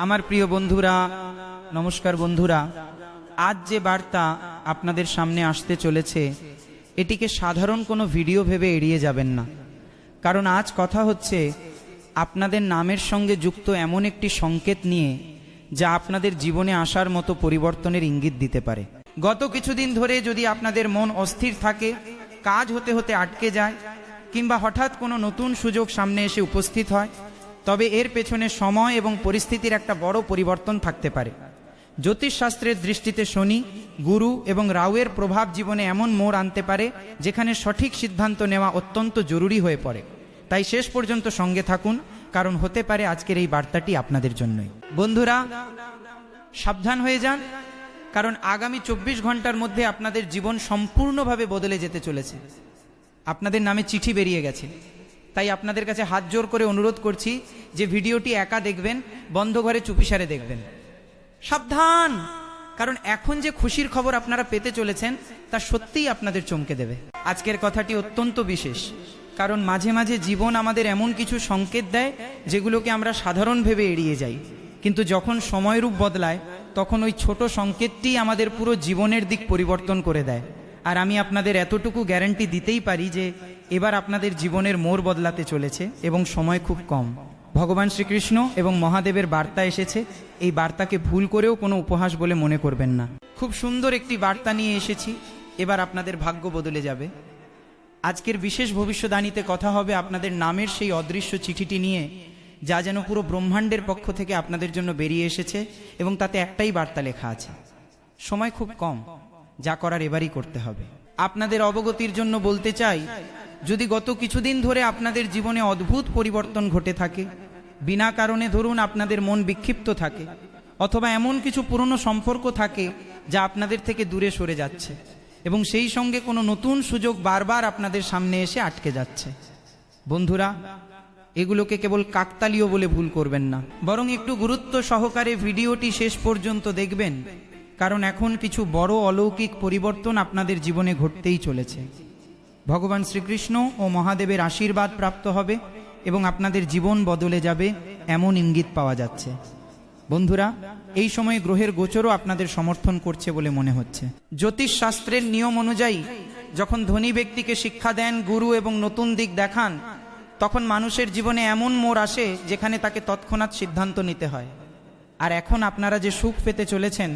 আমার প্রিয় বন্ধুরা, নমস্কার বন্ধুরা। আজ যে বার্তা আপনাদের সামনে আসতে চলেছে এটিকে সাধারণ কোনো ভিডিও ভেবে এড়িয়ে যাবেন না, কারণ আজ কথা হচ্ছে আপনাদের নামের সঙ্গে যুক্ত এমন একটি সংকেত নিয়ে যা আপনাদের জীবনে আসার মতো পরিবর্তনের ইঙ্গিত দিতে পারে। গত কিছুদিন ধরে যদি আপনাদের মন অস্থির থাকে, কাজ হতে হতে আটকে যায়, কিংবা হঠাৎ কোনো নতুন সুযোগ সামনে এসে উপস্থিত হয়, তবে এর পেছনে সময় এবং পরিস্থিতির একটা বড় পরিবর্তন থাকতে পারে। জ্যোতিষশাস্ত্রের দৃষ্টিতে শনি, গুরু এবং রাহুর প্রভাব জীবনে এমন মোড় আনতে পারে যেখানে সঠিক সিদ্ধান্ত নেওয়া অত্যন্ত জরুরি হয়ে পড়ে। তাই শেষ পর্যন্ত সঙ্গে থাকুন, কারণ হতে পারে আজকের এই বার্তাটি আপনাদের জন্যই। বন্ধুরা, সাবধান হয়ে যান, কারণ আগামী 24 ঘন্টার মধ্যে আপনাদের জীবন সম্পূর্ণভাবে বদলে যেতে চলেছে। আপনাদের নামে চিঠি বেরিয়ে গেছে, তাই আপনাদের কাছে হাত জোর করে অনুরোধ করছি যে ভিডিওটি একা দেখবেন, বন্ধ ঘরে চুপিসারে দেখবেন। সাবধান, কারণ এখন যে খুশির খবর আপনারা পেতে চলেছেন তা সত্যিই আপনাদের চমকে দেবে। আজকের কথাটি অত্যন্ত বিশেষ, কারণ মাঝে মাঝে জীবন আমাদের এমন কিছু সংকেত দেয় যেগুলোকে আমরা সাধারণ ভেবে এড়িয়ে যাই, কিন্তু যখন সময়রূপ বদলায় তখন ওই ছোট সংকেতটিই আমাদের পুরো জীবনের দিক পরিবর্তন করে দেয়। আর আমি আপনাদের এতটুকু গ্যারান্টি দিতেই পারি যে এবার আপনাদের জীবনের মোড় বদলাতে চলেছে এবং সময় খুব কম। ভগবান শ্রীকৃষ্ণ এবং মহাদেবের বার্তা এসেছে, এই বার্তাকে ভুল করেও কোনো উপহাস বলে মনে করবেন না। খুব সুন্দর একটি বার্তা নিয়ে এসেছি, এবার আপনাদের ভাগ্য বদলে যাবে। আজকের বিশেষ ভবিষ্যদ্বাণীতে কথা হবে আপনাদের নামের সেই অদৃশ্য চিঠিটি নিয়ে, যা যেন পুরো ব্রহ্মাণ্ডের পক্ষ থেকে আপনাদের জন্য বেরিয়ে এসেছে, এবং তাতে একটাই বার্তা লেখা আছে, সময় খুব কম, যা করার এবারই করতে হবে। আপনাদের অবগতির জন্য বলতে চাই, যদি গত কিছুদিন ধরে আপনাদের জীবনে অদ্ভুত পরিবর্তন ঘটে থাকে, বিনা কারণে ধরুন আপনাদের মন বিক্ষিপ্ত থাকে, অথবা এমন কিছু পুরনো সম্পর্ক থাকে যা আপনাদের থেকে দূরে সরে যাচ্ছে, এবং সেই সঙ্গে কোনো নতুন সুযোগ বারবার আপনাদের সামনে এসে আটকে যাচ্ছে, বন্ধুরা, এগুলোকে কেবল কাকতালীয় বলে ভুল করবেন না, বরং একটু গুরুত্ব সহকারে ভিডিওটি শেষ পর্যন্ত দেখবেন, কারণ এখন কিছু বড় অলৌকিক পরিবর্তন আপনাদের জীবনে ঘটতেই চলেছে। ভগবান শ্রীকৃষ্ণ ও মহাদেবের আশীর্বাদ প্রাপ্ত হবে এবং আপনাদের জীবন বদলে যাবে, এমন ইঙ্গিত পাওয়া যাচ্ছে। বন্ধুরা, এই সময় গ্রহের গোচরও আপনাদের সমর্থন করছে বলে মনে হচ্ছে। জ্যোতিষশাস্ত্রের নিয়ম অনুযায়ী যখন ধনী ব্যক্তিকে শিক্ষা দেন গুরু এবং নতুন দিক দেখান, তখন মানুষের জীবনে এমন মোড় আসে যেখানে তাকে তৎক্ষণাৎ সিদ্ধান্ত নিতে হয়। আর এখন আপনারা যে সুখ পেতে চলেছেন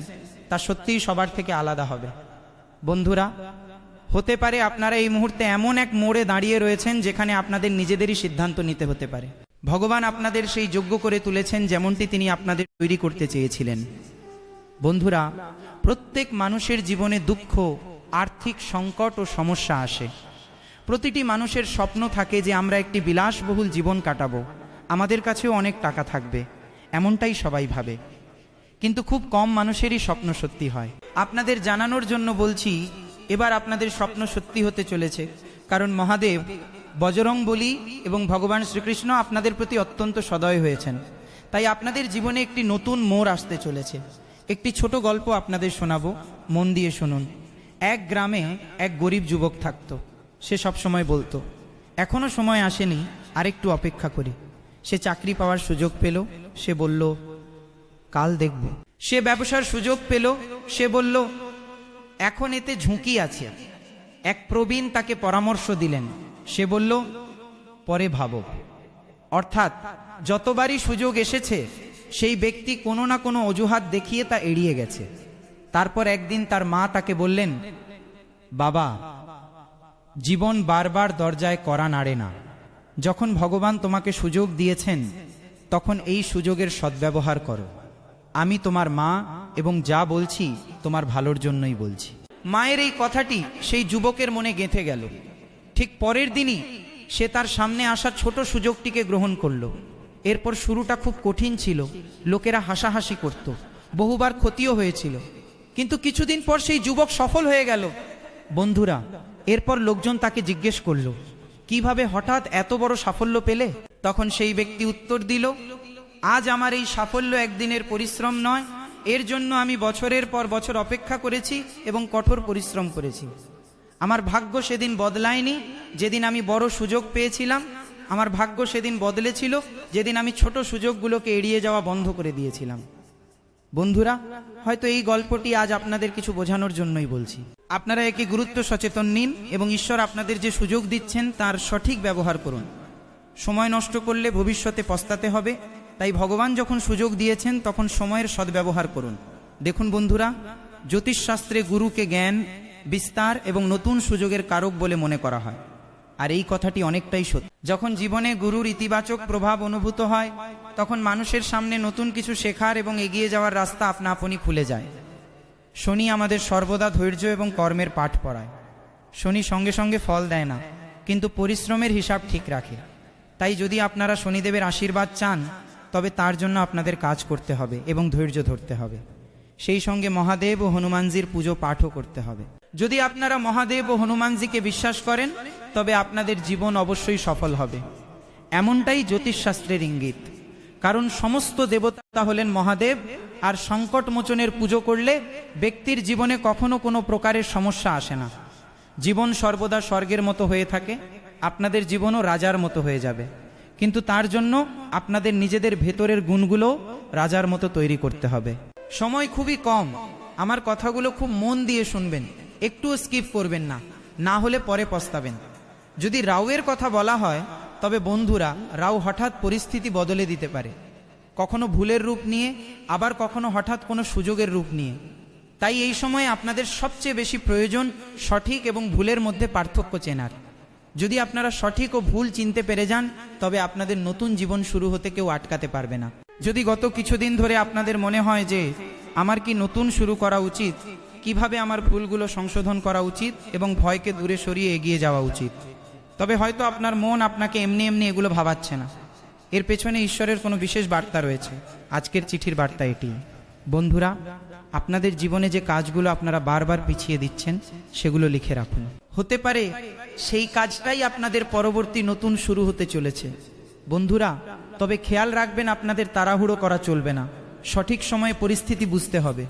তা সত্যিই সবার থেকে আলাদা হবে। বন্ধুরা, হতে পারে আপনারা এই মুহূর্তে এমন এক মোড়ে দাঁড়িয়ে রয়েছেন যেখানে আপনাদের নিজেদেরই সিদ্ধান্ত নিতে হতে পারে। ভগবান আপনাদের সেই যোগ্য করে তুলেছেন যেমনটি তিনি আপনাদের তৈরি করতে চেয়েছিলেন। বন্ধুরা, প্রত্যেক মানুষের জীবনে দুঃখ, আর্থিক সংকট ও সমস্যা আসে। প্রতিটি মানুষের স্বপ্ন থাকে যে আমরা একটি বিলাসবহুল জীবন কাটাবো, আমাদের কাছেও অনেক টাকা থাকবে, এমনটাই সবাই ভাবে, কিন্তু খুব কম মানুষেরই স্বপ্ন সত্যি হয়। আপনাদের জানানোর জন্য বলছি, এবার আপনাদের স্বপ্ন সত্যি হতে চলেছে, কারণ মহাদেব, বজরংবলী এবং ভগবান শ্রীকৃষ্ণ আপনাদের প্রতি অত্যন্ত সদয় হয়েছেন। তাই আপনাদের জীবনে একটি নতুন মোড় আসতে চলেছে। একটি ছোট গল্প আপনাদের শোনাবো, মন দিয়ে শুনুন। এক গ্রামে এক গরিব যুবক থাকতো। সে সব সময় বলতো, এখনো সময় আসেনি, আরেকটু অপেক্ষা করি। সে চাকরি পাওয়ার সুযোগ পেল, সে বলল কাল দেখব। সে ব্যবসার সুযোগ পেল, সে বলল এখন এতে ঝুঁকি আছে। এক প্রবীণ তাকে পরামর্শ দিলেন, সে বলল পরে ভাবো। অর্থাৎ যতবারই সুযোগ এসেছে সেই ব্যক্তি কোনো না কোনো অজুহাত দেখিয়ে তা এড়িয়ে গেছে। তারপর একদিন তার মা তাকে বললেন, বাবা, জীবন বারবার দরজায় কড়া নাড়ে না। যখন ভগবান তোমাকে সুযোগ দিয়েছেন তখন এই সুযোগের সদ্ব্যবহার করো। আমি তোমার মা এবং যা বলছি তোমার ভালোর জন্যই বলছি। মায়ের এই কথাটি সেই যুবকের মনে গেঁথে গেল। ঠিক পরের দিনই সে তার সামনে আসা ছোট সুযোগটিকে গ্রহণ করল। এরপর শুরুটা খুব কঠিন ছিল, লোকেরা হাসাহাসি করত, বহুবার ক্ষতিও হয়েছিল, কিন্তু কিছুদিন পর সেই যুবক সফল হয়ে গেল। বন্ধুরা, এরপর লোকজন তাকে জিজ্ঞেস করল, কিভাবে হঠাৎ এত বড় সাফল্য পেলে? তখন সেই ব্যক্তি উত্তর দিল, আজ আমার এই সাফল্য একদিনের পরিশ্রম নয়, এর জন্য আমি বছরের পর বছর অপেক্ষা করেছি এবং কঠোর পরিশ্রম করেছি। আমার ভাগ্য সেদিন বদলায়নি যেদিন আমি বড় সুযোগ পেয়েছিলাম, আমার ভাগ্য সেদিন বদলেছিল যেদিন আমি ছোট সুযোগগুলোকে এড়িয়ে যাওয়া বন্ধ করে দিয়েছিলাম। বন্ধুরা, হয়তো এই গল্পটি আজ আপনাদের কিছু বোঝানোর জন্যই বলছি। আপনারা একে গুরুত্ব সচেতন নিন এবং ঈশ্বর আপনাদের যে সুযোগ দিচ্ছেন তার সঠিক ব্যবহার করুন। সময় নষ্ট করলে ভবিষ্যতে পস্তাতে হবে, তাই ভগবান যখন সুযোগ দিয়েছেন তখন সময়ের সদ্ব্যবহার করুন। দেখুন বন্ধুরা, জ্যোতিষশাস্ত্রে গুরুকে জ্ঞান, বিস্তার এবং নতুন সুযোগের কারক বলে মনে করা হয়, আর এই কথাটি অনেকটাই সত্যি। যখন জীবনে গুরুর ইতিবাচক প্রভাব অনুভূত হয় তখন মানুষের সামনে নতুন কিছু শেখার এবং এগিয়ে যাওয়ার রাস্তা আপনা আপনি খুলে যায়। শনি আমাদের সর্বদা ধৈর্য এবং কর্মের পাঠ পড়ায়। শনি সঙ্গে সঙ্গে ফল দেয় না, কিন্তু পরিশ্রমের হিসাব ঠিক রাখে। তাই যদি আপনারা শনিদেবের আশীর্বাদ চান তবে তার জন্য আপনাদের কাজ করতে হবে এবং ধৈর্য ধরতে হবে। সেই সঙ্গে মহাদেব ও হনুমানজির পুজো পাঠও করতে হবে। যদি আপনারা মহাদেব ও হনুমানজিকে বিশ্বাস করেন তবে আপনাদের জীবন অবশ্যই সফল হবে। এমনটাই জ্যোতিষশাস্ত্রের ইঙ্গিত। কারণ সমস্ত দেবতা হলেন মহাদেব, আর সংকট মোচনের পুজো করলে ব্যক্তির জীবনে কখনো কোনো প্রকারের সমস্যা আসে না। জীবন সর্বদা স্বর্গের মতো হয়ে থাকে, আপনাদের জীবনও রাজার মতো হয়ে যাবে। কিন্তু তার জন্য আপনাদের নিজেদের ভেতরের গুণগুলো রাজার মতো তৈরি করতে হবে। সময় খুবই কম, আমার কথাগুলো খুব মন দিয়ে শুনবেন, একটুও স্কিপ করবেন না, না হলে পরে পস্তাবেন। যদি রাউয়ের কথা বলা হয় তবে বন্ধুরা, রাউ হঠাৎ পরিস্থিতি বদলে দিতে পারে, কখনো ভুলের রূপ নিয়ে, আবার কখনো হঠাৎ কোনো সুযোগের রূপ নিয়ে। তাই এই সময়ে আপনাদের সবচেয়ে বেশি প্রয়োজন সঠিক এবং ভুলের মধ্যে পার্থক্য চেনার। যদি আপনারা সঠিক ও ভুল চিনতে পেরে যান তবে আপনাদের নতুন জীবন শুরু হতে কেউ আটকাতে পারবে না। যদি গত কিছুদিন ধরে আপনাদের মনে হয় যে আমার কি নতুন শুরু করা উচিত, কিভাবে আমার ভুলগুলো সংশোধন করা উচিত এবং ভয়কে দূরে সরিয়ে এগিয়ে যাওয়া উচিত, তবে হয়তো আপনার মন আপনাকে এমনি এমনি এগুলো ভাবাচ্ছে না। এর পেছনে ঈশ্বরের কোনো বিশেষ বার্তা রয়েছে। আজকের চিঠির বার্তা এটি। বন্ধুরা, আপনাদের জীবনে যে কাজগুলো আপনারা বারবার পিছিয়ে দিচ্ছেন সেগুলো লিখে রাখুন। হতে পারে সেই কাজটাই আপনাদের পরবর্তী নতুন শুরু হতে চলেছে। বন্ধুরা, তবে খেয়াল রাখবেন আপনাদের তাড়াহুড়ো করা চলবে না, সঠিক সময়ে পরিস্থিতি বুঝতে হবে।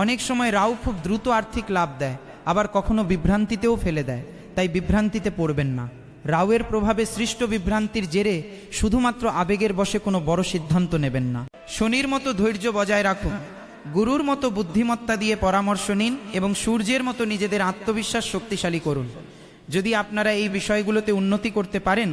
অনেক সময় রাউ খুব দ্রুত আর্থিক লাভ দেয়, আবার কখনো বিভ্রান্তিতেও ফেলে দেয়, তাই বিভ্রান্তিতে পড়বেন না। রাউয়ের প্রভাবে সৃষ্ট বিভ্রান্তির জেরে শুধুমাত্র আবেগের বশে কোনো বড় সিদ্ধান্ত নেবেন না। শনির মতো ধৈর্য বজায় রাখুন, গুরুর মতো বুদ্ধিমত্তা দিয়ে পরামর্শ নিন এবং সূর্যের মতো নিজেদের আত্মবিশ্বাস শক্তিশালী করুন। যদি আপনারা এই বিষয়গুলোতে উন্নতি করতে পারেন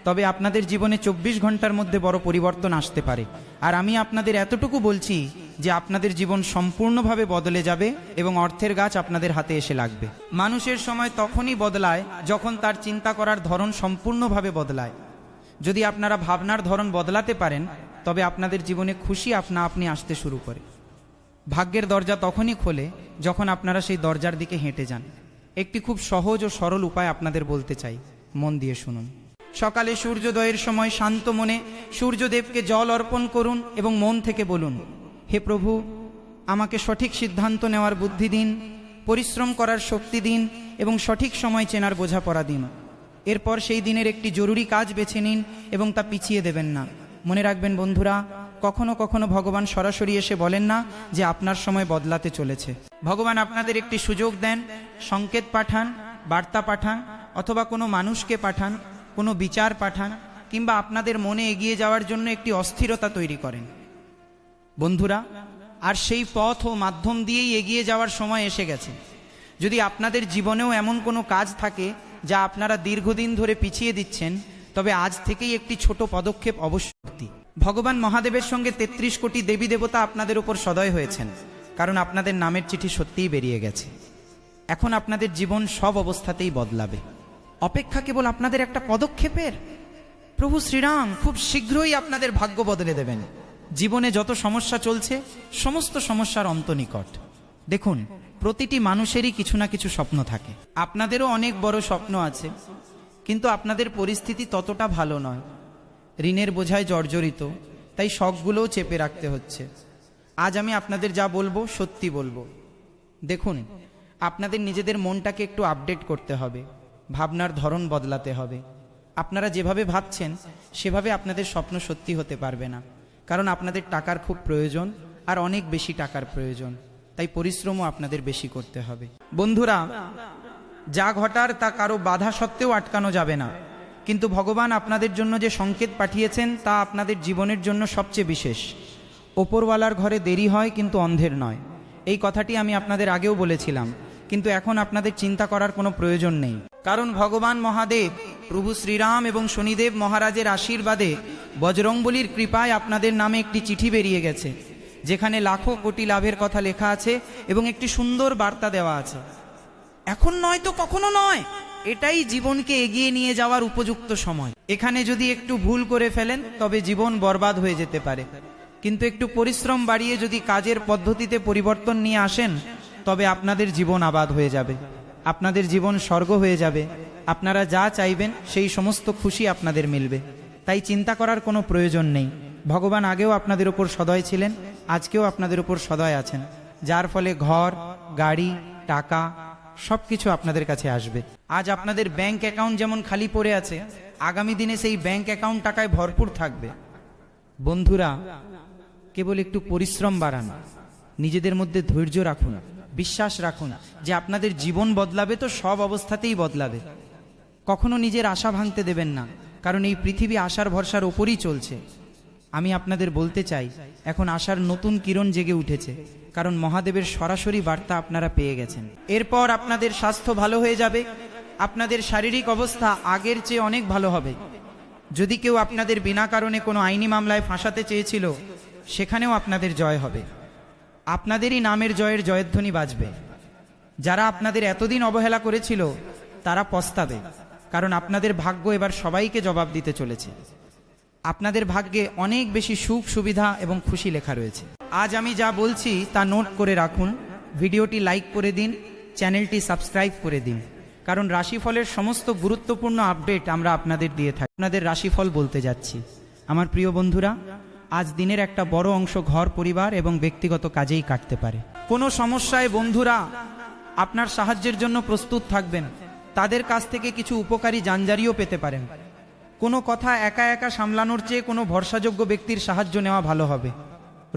তবে আপনাদের জীবনে 24 ঘন্টার মধ্যে বড় পরিবর্তন আসতে পারে। আর আমি আপনাদের এতটুকু বলছি যে আপনাদের জীবন সম্পূর্ণভাবে বদলে যাবে এবং অর্থের গাছ আপনাদের হাতে এসে লাগবে। মানুষের সময় তখনই বদলায় যখন তার চিন্তা করার ধরন সম্পূর্ণভাবে বদলায়। যদি আপনারা ভাবনার ধরন বদলাতে পারেন তবে আপনাদের জীবনে খুশি আপনা আপনি আসতে শুরু করে। ভাগ্যের দরজা তখনই খোলে যখন আপনারা সেই দরজার দিকে হেঁটে যান। একটি খুব সহজ ও সরল উপায় আপনাদের বলতে চাই, মন দিয়ে শুনুন। সকালে সূর্যোদয়ের সময় শান্ত মনে সূর্যদেবকে জল অর্পণ করুন এবং মন থেকে বলুন, হে প্রভু, আমাকে সঠিক সিদ্ধান্ত নেওয়ার বুদ্ধি দিন, পরিশ্রম করার শক্তি দিন এবং সঠিক সময় চেনার বোঝাপড়া দিন। এরপর সেই দিনের একটি জরুরি কাজ বেছে নিন এবং তা পিছিয়ে দেবেন না। মনে রাখবেন বন্ধুরা, কখনো কখনো ভগবান সরাসরি এসে বলেন না যে আপনার সময় বদলাতে চলেছে। ভগবান আপনাদের একটি সুযোগ দেন, সংকেত পাঠান, বার্তা পাঠান, অথবা কোনো মানুষকে পাঠান, কোনো বিচার পাঠান, কিংবা আপনাদের মনে এগিয়ে যাওয়ার জন্য একটি অস্থিরতা তৈরি করেন। বন্ধুরা, আর সেই পথ ও মাধ্যম দিয়েই এগিয়ে যাওয়ার সময় এসে গেছে। যদি আপনাদের জীবনেও এমন কোনো কাজ থাকে যা আপনারা দীর্ঘদিন ধরে পিছিয়ে দিচ্ছেন তবে আজ থেকেই একটি ছোট পদক্ষেপ অবশ্যই। ভগবান মহাদেবের সঙ্গে 33 কোটি দেবী দেবতা আপনাদের উপর সদয় হয়েছেন, কারণ আপনাদের নামের চিঠি সত্যিই বেরিয়ে গেছে। এখন আপনাদের জীবন সব অবস্থাতেই বদলাবে। অপেক্ষা কেবল আপনাদের একটা পদক্ষেপের। প্রভু শ্রীরাম খুব শীঘ্রই আপনাদের ভাগ্য বদলে দেবেন। জীবনে যত সমস্যা চলছে সমস্ত সমস্যার অন্ত নিকট। দেখুন, প্রতিটি মানুষেরই কিছু না কিছু স্বপ্ন থাকে। আপনাদেরও অনেক বড় স্বপ্ন আছে, কিন্তু আপনাদের পরিস্থিতি ততটা ভালো নয়। ঋণের বোঝায় জর্জরিত, তাই শখগুলোও চেপে রাখতে হচ্ছে। আজ আমি আপনাদের যা বলবো সত্যি বলবো। দেখুন, আপনাদের নিজেদের মনটাকে একটু আপডেট করতে হবে, ভাবনার ধরন বদলাতে হবে। আপনারা যেভাবে ভাবছেন সেভাবে আপনাদের স্বপ্ন সত্যি হতে পারবে না, কারণ আপনাদের টাকার খুব প্রয়োজন, আর অনেক বেশি টাকার প্রয়োজন। তাই পরিশ্রমও আপনাদের বেশি করতে হবে। বন্ধুরা, যা ঘটার তা কারো বাধা সত্ত্বেও আটকানো যাবে না, কিন্তু ভগবান আপনাদের জন্য যে সংকেত পাঠিয়েছেন তা আপনাদের জীবনের জন্য সবচেয়ে বিশেষ। ওপরওয়ালার ঘরে দেরি হয় কিন্তু অন্ধের নয়, এই কথাটি আমি আপনাদের আগেও বলেছিলাম, কিন্তু এখন আপনাদের চিন্তা করার কোনো প্রয়োজন নেই। কারণ ভগবান মহাদেব, প্রভু শ্রীরাম এবং শনিদেব মহারাজের আশীর্বাদে বজরংবলীর কৃপায় আপনাদের নামে একটি চিঠি বেরিয়ে গেছে, যেখানে লাখো কোটি লাভের কথা লেখা আছে এবং একটি সুন্দর বার্তা দেওয়া আছে। এখন নয় তো কখনো নয়, এটাই জীবনকে এগিয়ে নিয়ে যাওয়ার উপযুক্ত সময়। এখানে যদি একটু ভুল করে ফেলেন তবে জীবন বরবাদ হয়ে যেতে পারে, কিন্তু একটু পরিশ্রম বাড়িয়ে যদি কাজের পদ্ধতিতে পরিবর্তন নিয়ে আসেন তবে আপনাদের জীবন আবাদ হয়ে যাবে, আপনাদের জীবন স্বর্গ হয়ে যাবে। আপনারা যা চাইবেন সেই সমস্ত খুশি আপনাদের মিলবে। তাই চিন্তা করার কোনো প্রয়োজন নেই। ভগবান আগেও আপনাদের উপর সদয় ছিলেন, আজকেও আপনাদের উপর সদয় আছেন, যার ফলে ঘর, গাড়ি, টাকা সব কিছু আপনাদের কাছে আসবে। আজ আপনাদের ব্যাংক অ্যাকাউন্ট যেমন খালি পড়ে আছে, আগামী দিনে সেই ব্যাংক অ্যাকাউন্ট টাকায় ভরপুর থাকবে। বন্ধুরা, কেবল একটু পরিশ্রম বাড়ান, নিজেদের মধ্যে ধৈর্য রাখুন, বিশ্বাস রাখুন যে আপনাদের জীবন বদলাবে তো সব অবস্থাতেই বদলাবে। কখনো নিজের আশা ভাঙতে দেবেন না, কারণ এই পৃথিবী আশার ভরসার ওপরই চলছে। আমি আপনাদের বলতে চাই, এখন আশার নতুন কিরণ জেগে উঠেছে, কারণ মহাদেবের সরাসরি বার্তা আপনারা পেয়ে গেছেন। এরপর আপনাদের স্বাস্থ্য ভালো হয়ে যাবে, আপনাদের শারীরিক অবস্থা আগের চেয়ে অনেক ভালো হবে। যদি কেউ আপনাদের বিনা কারণে কোনো আইনি মামলায় ফাঁসাতে চেয়েছিল, সেখানেও আপনাদের জয় হবে। আপনাদেরই নামের জয়ের জয়ধ্বনি বাজবে। যারা আপনাদের এতদিন অবহেলা করেছিল তারা পস্তাবে, কারণ আপনাদের ভাগ্য এবার সবাইকে জবাব দিতে চলেছে। আপনাদের ভাগ্যে অনেক বেশি সুখ সুবিধা এবং খুশি লেখা রয়েছে। আজ আমি যা বলছি তা নোট করে রাখুন, ভিডিওটি লাইক করে দিন, চ্যানেলটি সাবস্ক্রাইব করে দিন, কারণ রাশিফলের সমস্ত গুরুত্বপূর্ণ আপডেট আমরা আপনাদের দিয়ে থাকি। আপনাদের রাশিফল বলতে যাচ্ছি। আমার প্রিয় বন্ধুরা, আজ দিনের একটা বড় অংশ ঘর, পরিবার এবং ব্যক্তিগত কাজেই কাটতে পারে। কোনো সমস্যায় বন্ধুরা আপনার সাহায্যের জন্য প্রস্তুত থাকবেন, তাদের কাছ থেকে কিছু উপকারী জানজারিও পেতে পারেন। কোনো কথা একা একা সামলানোর চেয়ে কোনো ভরসাযোগ্য ব্যক্তির সাহায্য নেওয়া ভালো হবে।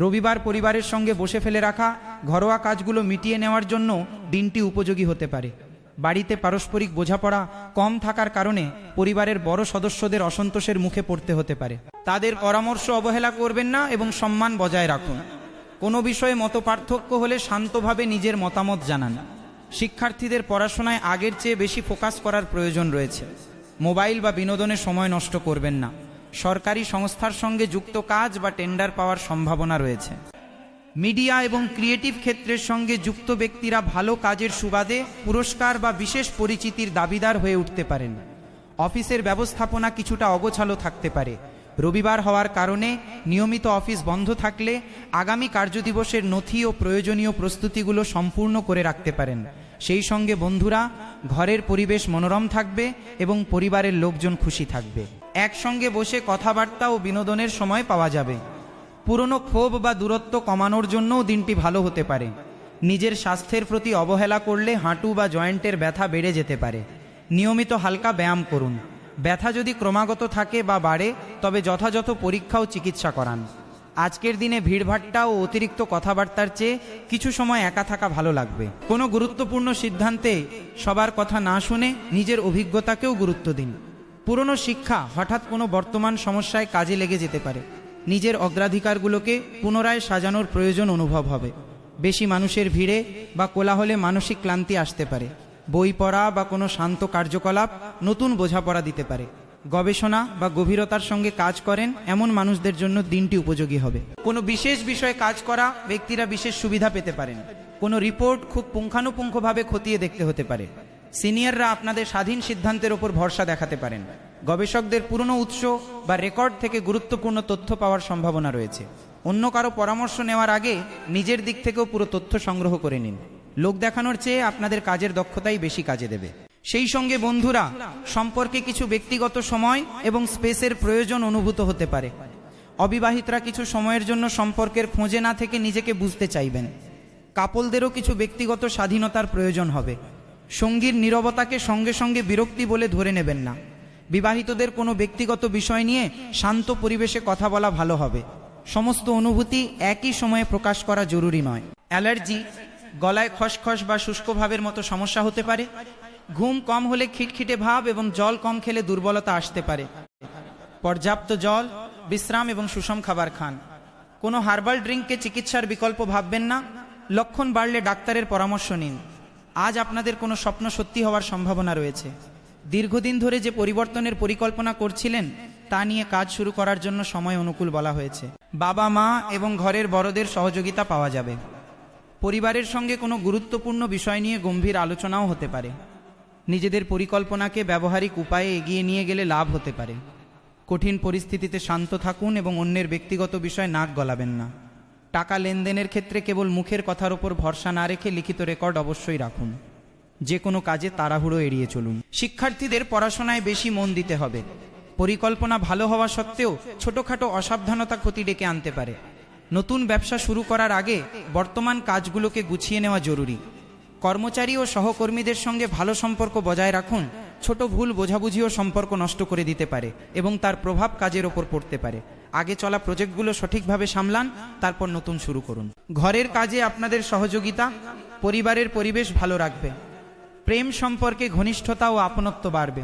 রবিবার পরিবারের সঙ্গে বসে ফেলে রাখা ঘরোয়া কাজগুলো মিটিয়ে নেওয়ার জন্য দিনটি উপযোগী হতে পারে। বাড়িতে পারস্পরিক বোঝাপড়া কম থাকার কারণে পরিবারের বড় সদস্যদের অসন্তোষের মুখে পড়তে হতে পারে। তাদের পরামর্শ অবহেলা করবেন না এবং সম্মান বজায় রাখুন। কোনো বিষয়ে মতপার্থক্য হলে শান্তভাবে নিজের মতামত জানান। শিক্ষার্থীদের পড়াশোনায় আগের চেয়ে বেশি ফোকাস করার প্রয়োজন রয়েছে। মোবাইল বা বিনোদনে সময় নষ্ট করবেন না। সরকারি সংস্থার সঙ্গে যুক্ত কাজ বা টেন্ডার পাওয়ার সম্ভাবনা রয়েছে। মিডিয়া এবং ক্রিয়েটিভ ক্ষেত্রের সঙ্গে যুক্ত ব্যক্তিরা ভালো কাজের সুবাদে পুরস্কার বা বিশেষ পরিচিতির দাবিদার হয়ে উঠতে পারেন। অফিসের ব্যবস্থাপনা কিছুটা অগোছালো থাকতে পারে। রবিবার হওয়ার কারণে নিয়মিত অফিস বন্ধ থাকলে আগামী কার্যদিবসের নথি ও প্রয়োজনীয় প্রস্তুতিগুলো সম্পূর্ণ করে রাখতে পারেন। সেই সঙ্গে বন্ধুরা, ঘরের পরিবেশ মনোরম থাকবে এবং পরিবারের লোকজন খুশি থাকবে। একসঙ্গে বসে কথাবার্তা ও বিনোদনের সময় পাওয়া যাবে। পুরনো ক্ষোভ বা দূরত্ব কমানোর জন্যও দিনটি ভালো হতে পারে। নিজের স্বাস্থ্যের প্রতি অবহেলা করলে হাঁটু বা জয়েন্টের ব্যথা বেড়ে যেতে পারে। নিয়মিত হালকা ব্যায়াম করুন। ব্যথা যদি ক্রমাগত থাকে বা বাড়ে তবে যথাযথ পরীক্ষা ও চিকিৎসা করান। আজকের দিনে ভিড়ভাট্টা ও অতিরিক্ত কথাবার্তার চেয়ে কিছু সময় একা থাকা ভালো লাগবে। কোনো গুরুত্বপূর্ণ সিদ্ধান্তে সবার কথা না শুনে নিজের অভিজ্ঞতাকেও গুরুত্ব দিন। পুরনো শিক্ষা হঠাৎ কোনো বর্তমান সমস্যায় কাজে লেগে যেতে পারে। নিজের অগ্রাধিকারগুলোকে পুনরায় সাজানোর প্রয়োজন অনুভব হবে। বেশি মানুষের ভিড়ে বা কোলাহলে মানসিক ক্লান্তি আসতে পারে। বই পড়া বা কোনো শান্ত কার্যকলাপ নতুন বোঝাপড়া দিতে পারে। গবেষণা বা গভীরতার সঙ্গে কাজ করেন এমন মানুষদের জন্য দিনটি উপযোগী হবে। কোনো বিশেষ বিষয়ে কাজ করা ব্যক্তিরা বিশেষ সুবিধা পেতে পারেন। কোনো রিপোর্ট খুব পুঙ্খানুপুঙ্খভাবে খতিয়ে দেখতে হতে পারে। সিনিয়ররা আপনাদের স্বাধীন সিদ্ধান্তের ওপর ভরসা দেখাতে পারেন। গবেষকদের পুরনো উৎস বা রেকর্ড থেকে গুরুত্বপূর্ণ তথ্য পাওয়ার সম্ভাবনা রয়েছে। অন্য কারো পরামর্শ নেওয়ার আগে নিজের দিক থেকেও পুরো তথ্য সংগ্রহ করে নিন। লোক দেখানোর চেয়ে আপনাদের কাজের দক্ষতাই বেশি কাজে দেবে। সেই সঙ্গে বন্ধুরা, সম্পর্কে কিছু ব্যক্তিগত সময় এবং স্পেসের প্রয়োজন অনুভূত হতে পারে। অবিবাহিতরা কিছু সময়ের জন্য সম্পর্কের খোঁজে না থেকে নিজেকে বুঝতে চাইবেন। কাপলদেরও কিছু ব্যক্তিগত স্বাধীনতার প্রয়োজন হবে। সঙ্গীর নীরবতাকে সঙ্গে সঙ্গে বিরক্তি বলে ধরে নেবেন না। বিবাহিতদের কোনো ব্যক্তিগত বিষয় নিয়ে শান্ত পরিবেশে কথা বলা ভালো হবে। সমস্ত অনুভূতি একই সময়ে প্রকাশ করা জরুরি নয়। অ্যালার্জি, গলায় খসখস বা শুষ্কভাবের মতো সমস্যা হতে পারে। ঘুম কম হলে খিটখিটে ভাব এবং জল কম খেলে দুর্বলতা আসতে পারে। পর্যাপ্ত জল, বিশ্রাম এবং সুষম খাবার খান। কোনো হার্বাল ড্রিঙ্ককে চিকিৎসার বিকল্প ভাববেন না। লক্ষণ বাড়লে ডাক্তারের পরামর্শ নিন। আজ আপনাদের কোনো স্বপ্ন সত্যি হওয়ার সম্ভাবনা রয়েছে। দীর্ঘদিন ধরে যে পরিবর্তনের পরিকল্পনা করছিলেন তা নিয়ে কাজ শুরু করার জন্য সময় অনুকূল বলা হয়েছে। বাবা মা এবং ঘরের বড়দের সহযোগিতা পাওয়া যাবে। পরিবারের সঙ্গে কোনো গুরুত্বপূর্ণ বিষয় নিয়ে গম্ভীর আলোচনাও হতে পারে। নিজেদের পরিকল্পনাকে ব্যবহারিক উপায়ে এগিয়ে নিয়ে গেলে লাভ হতে পারে। কঠিন পরিস্থিতিতে শান্ত থাকুন এবং অন্যের ব্যক্তিগত বিষয় নাক গলাবেন না। টাকা লেনদেনের ক্ষেত্রে কেবল মুখের কথার ওপর ভরসা না রেখে লিখিত রেকর্ড অবশ্যই রাখুন। যে কোনো কাজে তাড়াহুড়ো এড়িয়ে চলুন। শিক্ষার্থীদের পড়াশোনায় বেশি মন দিতে হবে। পরিকল্পনা ভালো হওয়া সত্ত্বেও ছোটখাটো অসাবধানতা ক্ষতি ডেকে আনতে পারে। নতুন ব্যবসা শুরু করার আগে বর্তমান কাজগুলোকে গুছিয়ে নেওয়া জরুরি। কর্মচারী ও সহকর্মীদের সঙ্গে ভালো সম্পর্ক বজায় রাখুন। ছোট ভুল বোঝাবুঝিও সম্পর্ক নষ্ট করে দিতে পারে এবং তার প্রভাব কাজের ওপর পড়তে পারে। আগে চলা প্রজেক্টগুলো সঠিকভাবে সামলান, তারপর নতুন শুরু করুন। ঘরের কাজে আপনাদের সহযোগিতা পরিবারের পরিবেশ ভালো রাখবে। প্রেম সম্পর্কে ঘনিষ্ঠতা ও আপনত্ব বাড়বে।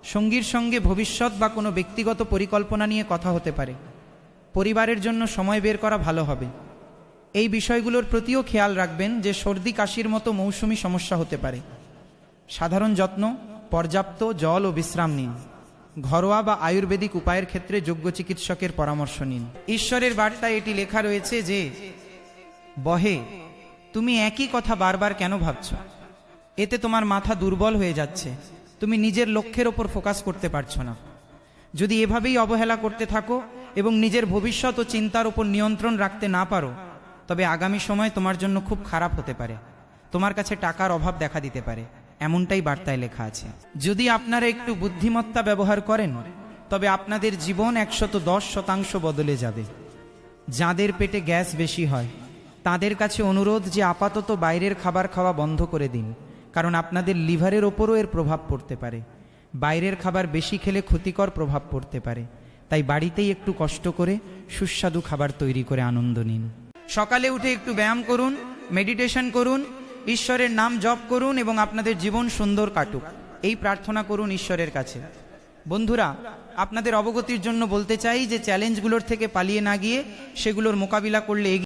সঙ্গীর সঙ্গে ভবিষ্যৎ বা কোনো ব্যক্তিগত পরিকল্পনা নিয়ে কথা হতে পারে। পরিবারের জন্য সময় বের করা ভালো হবে। এই বিষয়গুলোর প্রতিও খেয়াল রাখবেন যে সর্দি কাশির মতো মৌসুমি সমস্যা হতে পারে। সাধারণ যত্ন, পর্যাপ্ত জল ও বিশ্রাম নিন। ঘরোয়া বা আয়ুর্বেদিক উপায়ের ক্ষেত্রে যোগ্য চিকিৎসকের পরামর্শ নিন। ঈশ্বরের বার্তায় এটি লেখা রয়েছে যে, বহে তুমি একই কথা বারবার কেন ভাবছ? এতে তোমার মাথা দুর্বল হয়ে যাচ্ছে। তুমি নিজের লক্ষ্যের ওপর ফোকাস করতে পারছো না। যদি এভাবেই অবহেলা করতে থাকো এবং নিজের ভবিষ্যৎ ও চিন্তার ওপর নিয়ন্ত্রণ রাখতে না পারো, তবে আগামী সময় তোমার জন্য খুব খারাপ হতে পারে। তোমার কাছে টাকার অভাব দেখা দিতে পারে, এমনটাই বার্তায় লেখা আছে। যদি আপনারা একটু বুদ্ধিমত্তা ব্যবহার করেন, তবে আপনাদের জীবন 110% বদলে যাবে। যাদের পেটে গ্যাস বেশি হয় তাদের কাছে অনুরোধ যে আপাতত বাইরের খাবার খাওয়া বন্ধ করে দিন, কারণ আপনাদের লিভারের ওপরও এর প্রভাব পড়তে পারে। বাইরের খাবার বেশি খেলে ক্ষতিকর প্রভাব পড়তে পারে। তাই বাড়িতেই একটু কষ্ট করে সুস্বাদু খাবার তৈরি করে আনন্দ নিন। সকালে উঠে একটু ব্যায়াম করুন, মেডিটেশন করুন, ঈশ্বরের নাম জপ করুন এবং আপনাদের জীবন সুন্দর কাটুক, এই প্রার্থনা করুন ঈশ্বরের কাছে। বন্ধুরা, আপনাদের অবগতির জন্য বলতে চাই যে চ্যালেঞ্জগুলোর থেকে পালিয়ে না গিয়ে সেগুলোর মোকাবিলা করলে